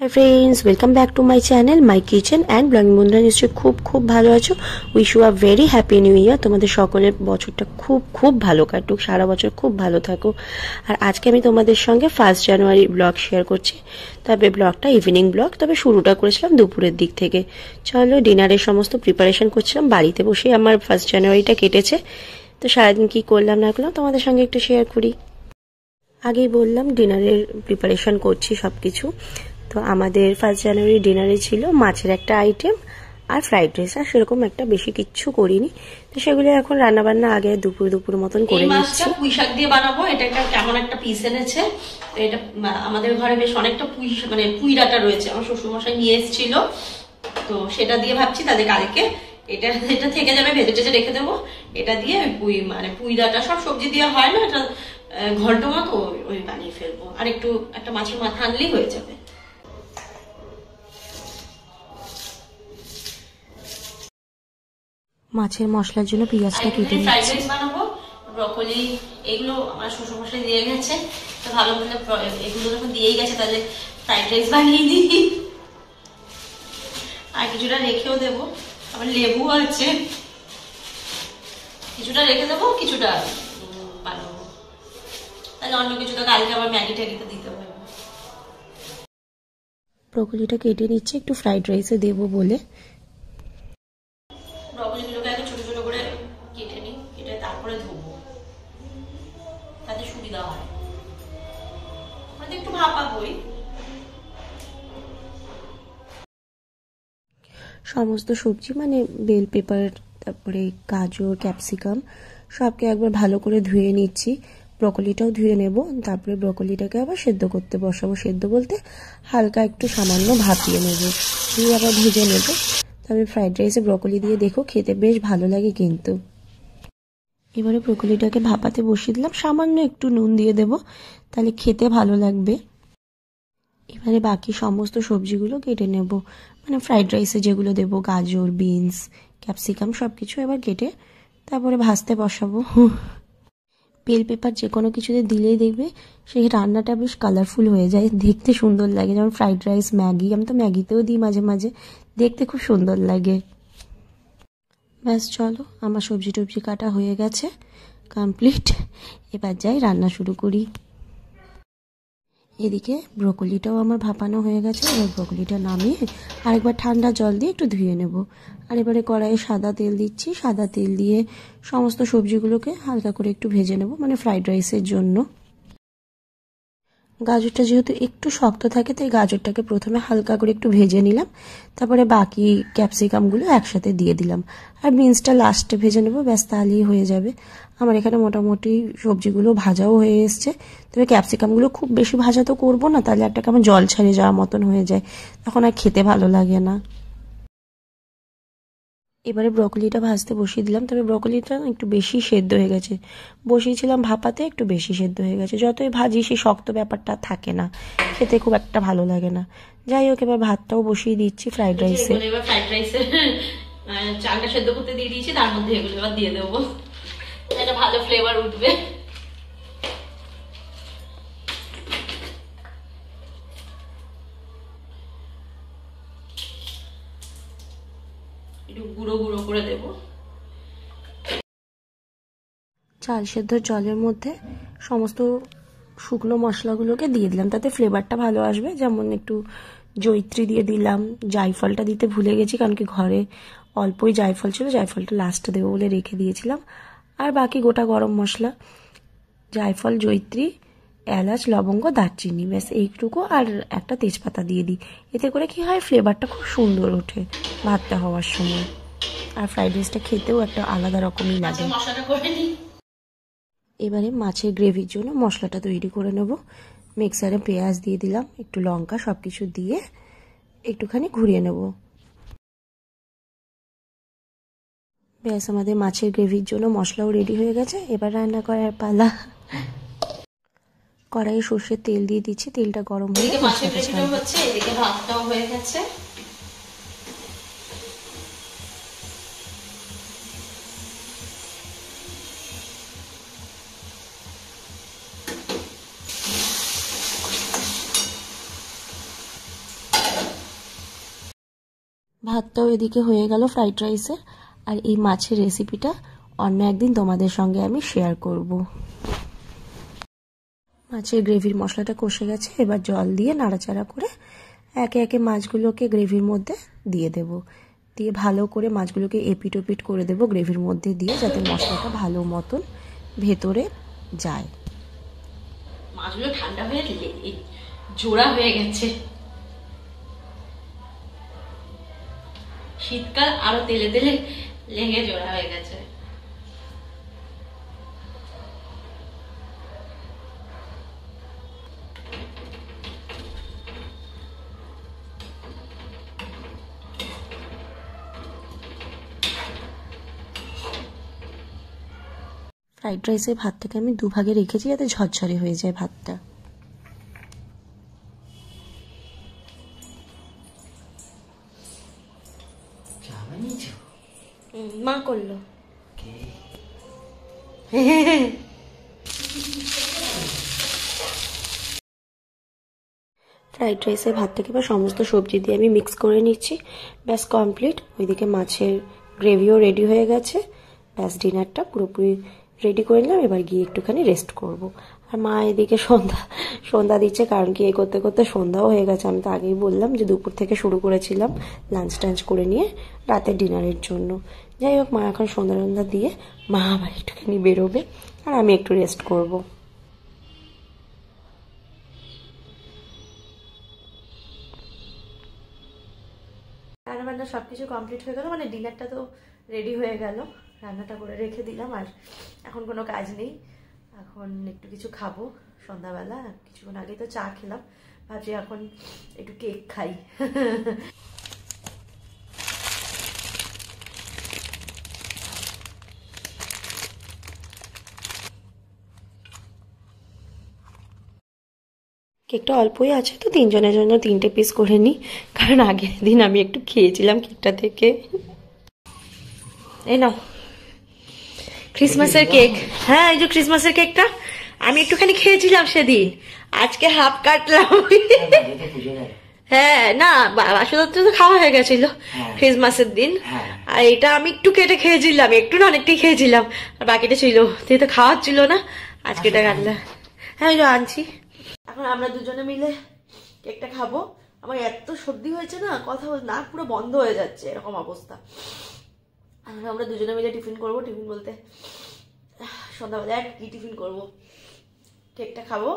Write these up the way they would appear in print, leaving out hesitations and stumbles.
High friends, welcome back to my channel my kitchen and blogging. বন্ধুরা নিশ্চয়ই খুব ভালো আছো। Wish you a very happy new year. তোমাদের সকলের বছরটা খুব ভালো কাটুক, সারা বছর খুব ভালো থাকো। আর আজকে আমি তোমাদের সঙ্গে 1 জানুয়ারি ব্লগ শেয়ার করছি। তবে ব্লগটা ইভিনিং ব্লগ, তবে শুরুটা করেছিলাম দুপুরের দিক থেকে। চলো, ডিনারের সমস্ত প্রিপারেশন করছিলাম বাড়িতে বসে। আমার 1 জানুয়ারিটা কেটেছে। তো সারাদিন কি করলাম না করলাম তোমাদের সঙ্গে একটু শেয়ার করি। আগেই বললাম ডিনারের প্রিপারেশন করছি সব কিছু। তো আমাদের 1 জানুয়ারি ডিনারে ছিল মাছের একটা আইটেম আর ফ্রাইড রাইস। আর সেরকম একটা বেশি কিচ্ছু করিনি। তো সেগুলো এখন রান্নাবান্না আগে দুপুর মতন করে নিচ্ছি। পুঁই শাক দিয়ে বানাবো। এটা একটা কেমন একটা পিস এনেছে। এটা আমাদের ঘরে বেশ অনেকটা পুঁই ডাঁটা রয়েছে, আমার শ্বশুরমশাই নিয়ে এসেছিল। তো সেটা দিয়ে ভাবছি তাহলে কালকে এটা থেকে যাবে, ভেজে টেজে রেখে দেবো। এটা দিয়ে পুঁই ডাঁটা সব সবজি দিয়ে হয় না, এটা ঘন্ট মতো ওই বানিয়ে ফেলবো। আর একটা মাছের মাথা আনলেই হয়ে যাবে। মাছের মশলার জন্য পেঁয়াজটা কেটে নিচ্ছি। ফ্রাইড রাইস বানাবো, ব্রকলি এগুলো আমার শ্বশুরমশাই দিয়ে গেছে। তো ভালো মতো এগুলো যখন দিয়েই গেছে তাহলে ফ্রাইড রাইস বানিয়ে দিই। আর কিছুটা রেখেও দেবো, আবার লেবু আছে, কিছুটা রেখে দেবো, কিছুটা বানাবো। তাহলে অন্য কিছুটা কালকে আবার ম্যাগি ট্যাগিতে দিতে হবে। ব্রকলিটা কেটে নিচ্ছি একটু ফ্রাইড রাইসে দেবো বলে। ব্রকলিগুলোকে আগে ছোট ছোট করে কেটে নিই, কেটে তারপরে ধোবো, তাতে সুবিধা হয়। মানে একটু ভাপাবই। সমস্ত সবজি মানে বেল পেপার, তারপরে গাজর, ক্যাপসিকাম সবকে একবার ভালো করে ধুয়ে নিচ্ছি। ব্রকলিটাও ধুয়ে নেব। তারপরে ব্রকলিটাকে আবার সেদ্ধ করতে বসাবো। সেদ্ধ বলতে হালকা একটু সামান্য ভাপিয়ে নেব, দিয়ে আবার ভেজে নেব। তবে ফ্রাইড রাইসে ব্রকলি দিয়ে দেখো খেতে বেশ ভালো লাগে কিন্তু। এবারে ব্রকলিটাকে ভাপাতে বসিয়ে দিলাম, সামান্য একটু নুন দিয়ে দেব, তাহলে খেতে ভালো লাগবে। এবারে বাকি সমস্ত সবজিগুলো কেটে নেব, মানে ফ্রাইড রাইসে যেগুলো দেবো, গাজর, বিনস, ক্যাপসিকাম সব কিছু এবার কেটে তারপরে ভাজতে বসাবো। বেল পেপার যে কোনো কিছুতে দিলেই দেখবে সেই রান্নাটা বেশ কালারফুল হয়ে যায়, দেখতে সুন্দর লাগে। যেমন ফ্রাইড রাইস, ম্যাগি, আমি তো ম্যাগিতেও দিই মাঝে মাঝে, দেখতে খুব সুন্দর লাগে। ব্যাস চলো, আমার সবজি টবজি কাটা হয়ে গেছে, কমপ্লিট। এবার যাই রান্না শুরু করি। এদিকে ব্রকলিটাও আমার ভাপানো হয়ে গেছে। এবার ব্রকলিটা নামিয়ে আরেকবার ঠান্ডা জল দিয়ে একটু ধুয়ে নেব। আর এবারে কড়াইয়ে সাদা তেল দিচ্ছি। সাদা তেল দিয়ে সমস্ত সবজিগুলোকে হালকা করে একটু ভেজে নেব, মানে ফ্রাইড রাইসের জন্য। গাজরটা যেহেতু একটু শক্ত থাকে, তাই গাজরটাকে প্রথমে হালকা করে একটু ভেজে নিলাম। তারপরে বাকি ক্যাপসিকামগুলো একসাথে দিয়ে দিলাম। আর বিনসটা লাস্টে ভেজে নেব, ব্যাস তাহলেই হয়ে যাবে। আমার এখানে মোটামুটি সবজিগুলো ভাজাও হয়ে এসছে। তবে ক্যাপসিকামগুলো খুব বেশি ভাজা তো করবো না, তাহলে একটা কেমন জল ছাড়িয়ে যাওয়ার মতন হয়ে যায়, তখন আর খেতে ভালো লাগে না। এবারে ব্রকলিটা ভাজতে বসিয়ে দিলাম। তবে ব্রকলিটা একটু বেশি সেদ্ধ হয়ে গেছে, বসিয়েছিলাম ভাপাতে, একটু বেশি সেদ্ধ হয়ে গেছে। যতই ভাজি সেই শক্ত ব্যাপারটা থাকে না, খেতে খুব একটা ভালো লাগে না। যাই হোক, এবার ভাতটাও বসিয়ে দিচ্ছি ফ্রাইড রাইসে। এবার ফ্রাইড রাইসে চালটা সেদ্ধ করতে দিয়ে দিয়েছি, তার মধ্যে এগুলো এবার দিয়ে দেবো, একটা ভালো ফ্লেভার উঠবে। একটু গুঁড়ো গুঁড়ো করে দেব। চাল সেদ্ধ জলের মধ্যে সমস্ত শুকনো মশলাগুলোকে দিয়ে দিলাম, তাতে ফ্লেভারটা ভালো আসবে। যেমন একটু জয়িত্রী দিয়ে দিলাম, জায়ফলটা দিতে ভুলে গেছি, কারণ কি ঘরে অল্পই জায়ফল ছিল, জায়ফলটা লাস্টে দেবো বলে রেখে দিয়েছিলাম। আর বাকি গোটা গরম মশলা, জায়ফল, জয়িত্রী, এলাচ, লবঙ্গ, দারচিনি, ব্যাস এইটুকু। আর একটা তেজপাতা দিয়ে দিই। এতে করে কি হয়, ফ্লেভারটা খুব সুন্দর ওঠে ভাতটা হওয়ার সময়। আর ফ্রাইড রাইসটা খেতেও একটা আলাদা রকমই লাগে। এবারে মাছের গ্রেভির জন্য মশলাটা তৈরি করে নেব। মিক্সারে পেঁয়াজ দিয়ে দিলাম, একটু লঙ্কা, সব কিছু দিয়ে একটুখানি ঘুরিয়ে নেব। ব্যাস, আমাদের মাছের গ্রেভির জন্য মশলাও রেডি হয়ে গেছে। এবার রান্না করার পালা। কড়াইয়ে সর্ষের তেল দিয়ে দিচ্ছি, তেলটা গরম হয়ে মশলাটা ছাড়বে। এদিকে ভাতটাও হয়ে গেছে। ভাতটাও এদিকে হয়ে গেল ফ্রাইড রাইসের। আর এই মাছের রেসিপিটা অন্য একদিন তোমাদের সঙ্গে আমি শেয়ার করব। মাছের গ্রেভির মশলাটা কষে গেছে, এবার জল দিয়ে নাড়াচাড়া করে একে একে মাছগুলোকে গ্রেভির মধ্যে দিয়ে দেব। দিয়ে ভালো করে মাছগুলোকে এপিট ওপিট করে দেবো গ্রেভির মধ্যে দিয়ে, যাতে মশলাটা ভালো মতন ভেতরে যায়। মাছগুলো ঠান্ডা হয়ে জোড়া হয়ে গেছে। শীতকাল আরো তেলে তেলে লেগে জোড়া হয়ে গেছে। ফ্রাইড রাইসের ভাতটাকে আমি দুভাগে রেখেছি যাতে ঝরঝরে হয়ে যায় ভাতটা। মা করলো। ফ্রাইড রাইসের ভাতটাকে বা সমস্ত সবজি দিয়ে আমি মিক্স করে নিচ্ছি। ব্যাস কমপ্লিট। ওইদিকে মাছের গ্রেভিও রেডি হয়ে গেছে। ব্যাস ডিনারটা পুরোপুরি রেডি করে নিলাম। এবার গিয়ে একটুখানি রেস্ট করব। আর মা এদিকে সন্ধ্যা দিচ্ছে, কারণ কি এই করতে করতে সন্ধ্যাও হয়ে গেছে। আমি তো আগেই বললাম যে দুপুর থেকে শুরু করেছিলাম লাঞ্চ টাঞ্চ করে নিয়ে রাতের ডিনারের জন্য। যাই হোক, মা এখন সন্ধ্যা দিয়ে মা আবার একটুখানি বেরোবে আর আমি একটু রেস্ট করব। রান্নাবান্না সব কিছু কমপ্লিট হয়ে গেল, মানে ডিনারটা তো রেডি হয়ে গেল, রান্নাটা করে রেখে দিলাম। আর এখন কোনো কাজ নেই, এখন একটু কিছু খাবো সন্ধ্যাবেলা। কিছুক্ষণ আগে তো চা খেলাম, ভাবছি এখন একটু কেক খাই। কেকটা অল্পই আছে তো তিনজনের জন্য 3টে পিস করে নিই, কারণ আগের দিন আমি একটু খেয়েছিলাম কেকটা থেকে। এই নাও ক্রিসমাসের কেক। হ্যাঁ, এই যে ক্রিসমাসের কেকটা আমি একটুখানি খেয়েছিলাম সেদিন, আজকে হাফ কাটলাম। হ্যাঁ, না বাসুদত্ত তো খাওয়া হয়ে গেছিল ক্রিসমাসের দিন, আর এটা আমি একটু কেটে খেয়েছিলাম, একটু না অনেকটাই খেয়েছিলাম, আর বাকিটা ছিল তুই তো খাওয়াচ্ছিল না, আজকে এটা কাটলাম। হ্যাঁ, এই আনছি। এখন আমরা দুজনে মিলে কেকটা খাবো। আমার এত সর্দি হয়েছে না, কথা নাক পুরো বন্ধ হয়ে যাচ্ছে, এরকম অবস্থা। আমরা দুজনে মিলে টিফিন করব। টিফিন বলতে সন্ধ্যাবেলা কি টিফিন করব, কেকটা খাবো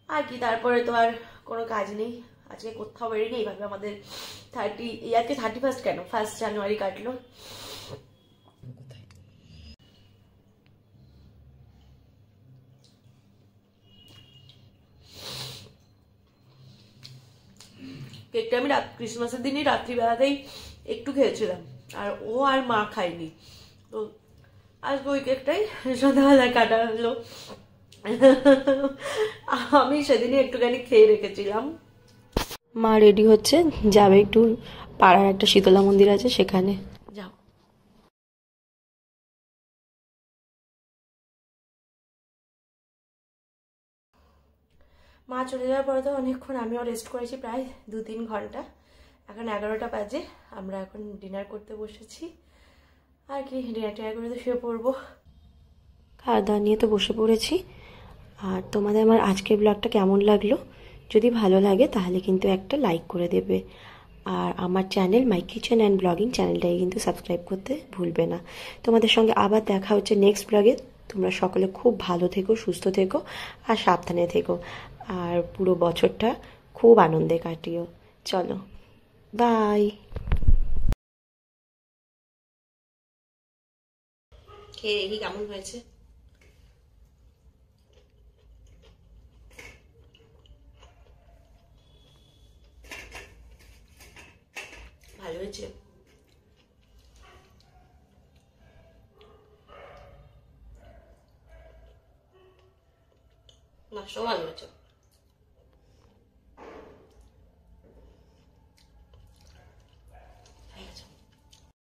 আর কি। তারপরে তো আর কোনো কাজ নেই, আজকে কোথাও বেরিয়ে নেই। এইভাবে আমাদের আজকে 31 কেন, 1 জানুয়ারি কাটলো। কেকটা আমি ক্রিসমাসের দিনই রাত্রিবেলাতেই একটু খেয়েছিলাম, আর ও আর মা খায়নি, তো আজকে ওই কেকটাই সন্ধ্যাবেলায় কাটা হলো। আমি সেদিনই একটুখানি খেয়ে রেখেছিলাম। মা রেডি হচ্ছে, যাবে একটু পাড়ার একটা শীতলা মন্দির আছে সেখানে। যাও। মা চলে যাওয়ার পরে তো অনেকক্ষণ আমিও রেস্ট করেছি, প্রায় 2-3 ঘন্টা। এখন 11টা বাজে, আমরা এখন ডিনার করতে বসেছি আর কি। ডিনার করে তো শুয়ে পড়বো। খাওয়া দাওয়া নিয়ে তো বসে পড়েছি। আর তোমাদের আমার আজকের ব্লগটা কেমন লাগলো, যদি ভালো লাগে তাহলে কিন্তু একটা লাইক করে দেবে। আর আমার channel my kitchen and blogging চ্যানেলটাকে কিন্তু সাবস্ক্রাইব করতে ভুলবে না। তোমাদের সঙ্গে আবার দেখা হচ্ছে নেক্সট ব্লগে। তোমরা সকলে খুব ভালো থেকো, সুস্থ থেকো আর সাবধানে থেকো, আর পুরো বছরটা খুব আনন্দে কাটিও। চলো, বাই। খেয়ে দেখি কেমন হয়েছে। ভালো হয়েছে না, সব ভালো হয়েছে।